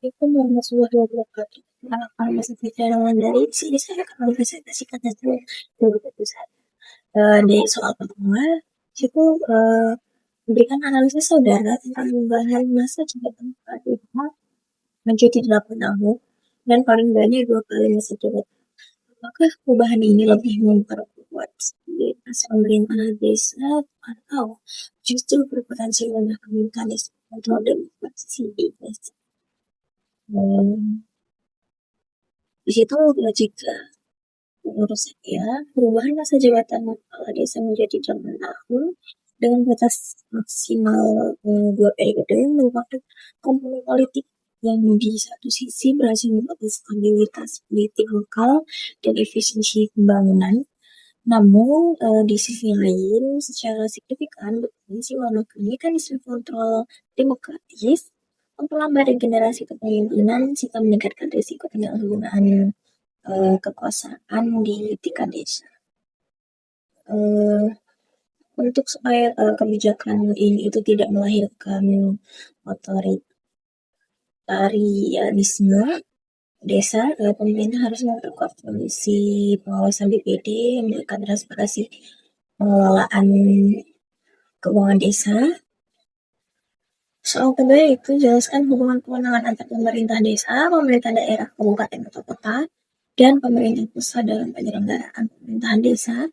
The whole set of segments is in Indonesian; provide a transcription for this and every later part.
Assalamualaikum warahmatullahi wabarakatuh. Kalau masih bicara dari sini saya akan mempresentasikan hasil dari keputusan. Di soal pertama, itu memberikan analisis saudara tentang perubahan masa jabatan Pak Irma menjadi 8 tahun dan paling banyak 2 kali masa jabatan. Apakah perubahan ini lebih memperkuat stabilitas pemerintahan desa atau justru berpotensi menekan kontrol demokrasi di desa? Di situ logika menurut saya perubahan masa jabatan kepala desa menjadi 8 tahun dengan batas maksimal 2 periode merupakan komponen politik yang di satu sisi berhasil membangun stabilitas politik lokal dan efisiensi pembangunan, namun di sisi lain secara signifikan berpotensi melemahkan mekanisme kontrol demokratis, memperlambat regenerasi kepemimpinan, serta meningkatkan risiko penyalahgunaan kekuasaan di tingkat desa. Untuk supaya kebijakan ini itu tidak melahirkan otoritarianisme desa, pemerintah harus memperkuat fungsi pengawasan BPD, memberikan transparansi pengelolaan keuangan desa. Soal kedua itu jelaskan hubungan kewenangan antar pemerintah desa, pemerintah daerah, kabupaten atau kota, dan pemerintah pusat dalam penyelenggaraan pemerintahan desa,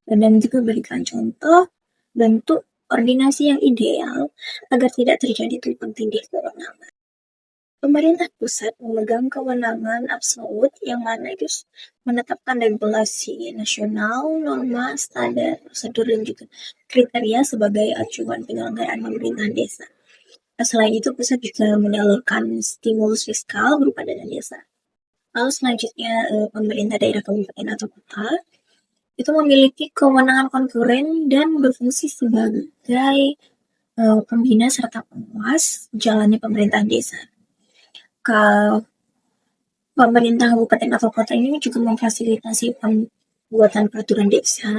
dan juga berikan contoh bentuk koordinasi yang ideal agar tidak terjadi tumpang tindih kewenangan. Pemerintah pusat memegang kewenangan absolut yang mana itu menetapkan regulasi nasional, norma, standar, prosedur, dan juga kriteria sebagai acuan penyelenggaraan pemerintahan desa. Selain itu, pusat juga menyalurkan stimulus fiskal berupa dana desa. Lalu selanjutnya, pemerintah daerah, kabupaten, atau kota itu memiliki kewenangan konkuren dan berfungsi sebagai pembina serta pengawas jalannya pemerintahan desa. Pemerintah kabupaten atau kota ini juga memfasilitasi pembuatan peraturan desa,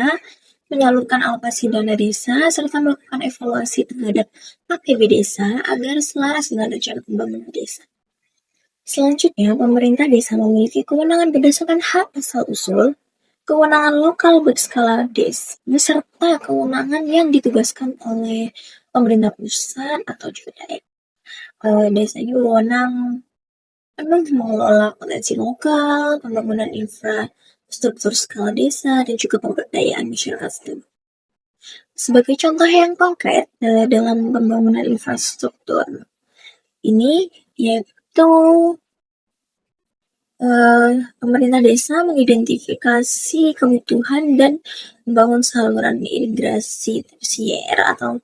menyalurkan alokasi dana desa, serta melakukan evaluasi terhadap APB desa agar selaras dengan rencana pembangunan desa. Selanjutnya, pemerintah desa memiliki kewenangan berdasarkan hak asal-usul, kewenangan lokal berskala desa, serta kewenangan yang ditugaskan oleh pemerintah pusat atau juga daerah. Desa ini wewenang mengelola potensi lokal, pembangunan infrastruktur skala desa, dan juga pemberdayaan masyarakat setempat. Sebagai contoh yang konkret dalam pembangunan infrastruktur ini yaitu pemerintah desa mengidentifikasi kebutuhan dan membangun saluran irigasi tersier atau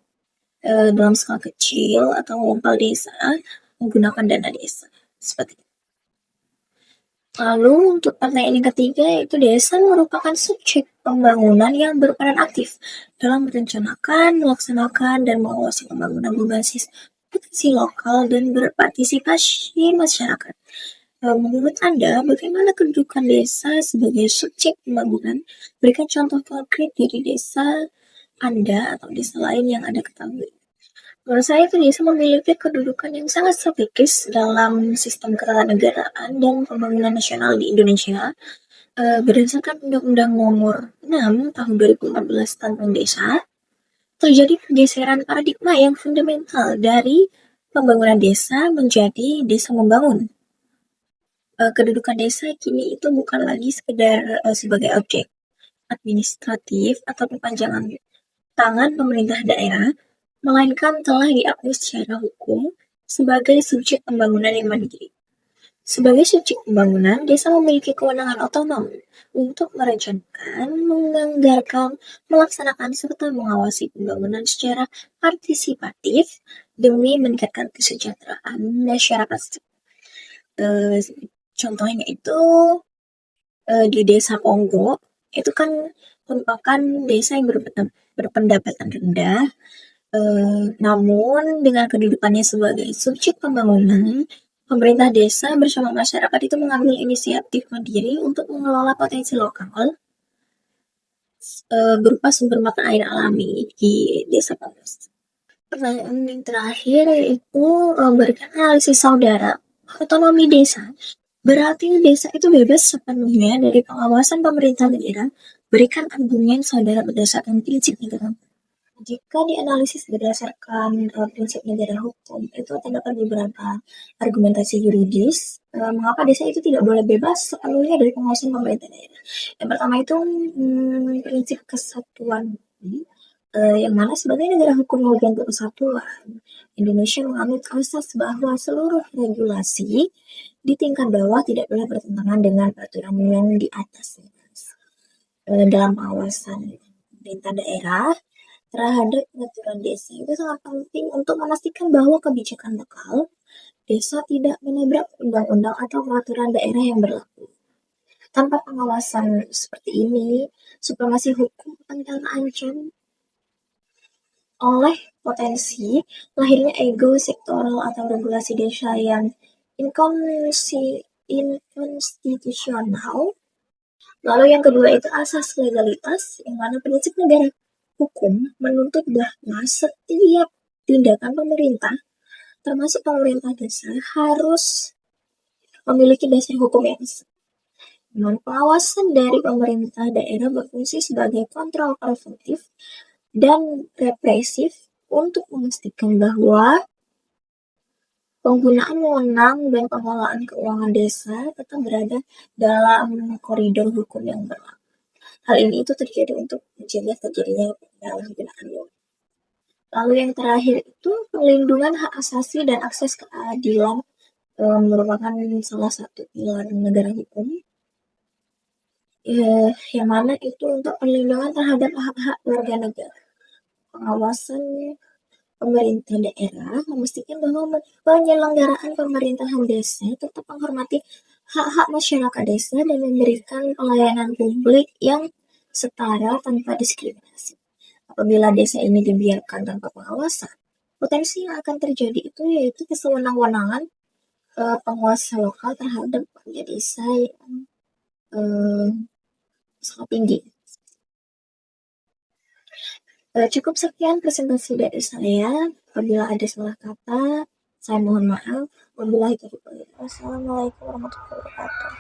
dalam skala kecil atau lokal desa menggunakan dana desa seperti itu. Lalu untuk pertanyaan yang ketiga yaitu desa merupakan subjek pembangunan yang berperan aktif dalam merencanakan, melaksanakan, dan mengawasi pembangunan berbasis potensi lokal dan berpartisipasi masyarakat. Menurut Anda, bagaimana kedudukan desa sebagai subjek pembangunan? Berikan contoh konkret dari desa Anda atau desa lain yang Anda ketahui. Menurut saya itu desa memiliki kedudukan yang sangat strategis dalam sistem ketatanegaraan dan pembangunan nasional di Indonesia. Berdasarkan Undang-Undang Nomor 6 Tahun 2014 tentang Desa, terjadi pergeseran paradigma yang fundamental dari pembangunan desa menjadi desa membangun. Kedudukan desa kini itu bukan lagi sekedar sebagai objek administratif atau perpanjangan tangan pemerintah daerah, melainkan telah diakui secara hukum sebagai subjek pembangunan yang mandiri. Sebagai subjek pembangunan, desa memiliki kewenangan otonom untuk merencanakan, menganggarkan, melaksanakan, serta mengawasi pembangunan secara partisipatif demi meningkatkan kesejahteraan masyarakat. Contohnya itu di Desa Ponggo, itu kan merupakan desa yang berpendapatan rendah, namun dengan kedudukannya sebagai subjek pembangunan, pemerintah desa bersama masyarakat itu mengambil inisiatif mandiri untuk mengelola potensi lokal berupa sumber makan air alami di Desa Ponggo. Pertanyaan yang terakhir yaitu berikan analisis saudara Otonomi desa berarti desa itu bebas sepenuhnya dari pengawasan pemerintah daerah, berikan argumen saudara berdasarkan prinsip negara. Jika dianalisis berdasarkan prinsip negara hukum, itu terdapat beberapa argumentasi yuridis mengapa desa itu tidak boleh bebas sepenuhnya dari pengawasan pemerintah daerah. Yang pertama itu prinsip kesatuan hukum, yang mana sebagai negara hukum dan kesatuan, Indonesia menganut asas bahwa seluruh regulasi di tingkat bawah tidak boleh bertentangan dengan peraturan yang di atas. Dalam pengawasan pemerintah daerah terhadap peraturan desa itu sangat penting untuk memastikan bahwa kebijakan lokal desa tidak menabrak undang-undang atau peraturan daerah yang berlaku. Tanpa pengawasan seperti ini, supremasi hukum akan terancam oleh potensi lahirnya ego sektoral atau regulasi desa yang inkonstitusional. Lalu yang kedua itu asas legalitas, yang mana prinsip negara hukum menuntut bahwa setiap tindakan pemerintah, termasuk pemerintah desa, harus memiliki dasar hukum yang sah. Pengawasan dari pemerintah daerah berfungsi sebagai kontrol preventif dan represif untuk memastikan bahwa penggunaan wewenang dan pengelolaan keuangan desa tetap berada dalam koridor hukum yang berlaku. Hal ini itu terjadi untuk mencegah terjadinya penyalahgunaan wewenang. Lalu yang terakhir itu perlindungan hak asasi dan akses keadilan merupakan salah satu pilar negara hukum. Yang mana itu untuk perlindungan terhadap hak-hak warga negara. Pengawasan pemerintah daerah memastikan bahwa penyelenggaraan pemerintahan desa tetap menghormati hak-hak masyarakat desa dan memberikan pelayanan publik yang setara tanpa diskriminasi. Apabila desa ini dibiarkan tanpa pengawasan, potensi yang akan terjadi itu yaitu kesewenang-wenangan penguasa lokal terhadap warga desa yang sangat tinggi. Cukup sekian presentasi dari saya. Apabila ada salah kata, saya mohon maaf. Wabillahi taufiq wal hidayah. Wassalamualaikum warahmatullahi wabarakatuh.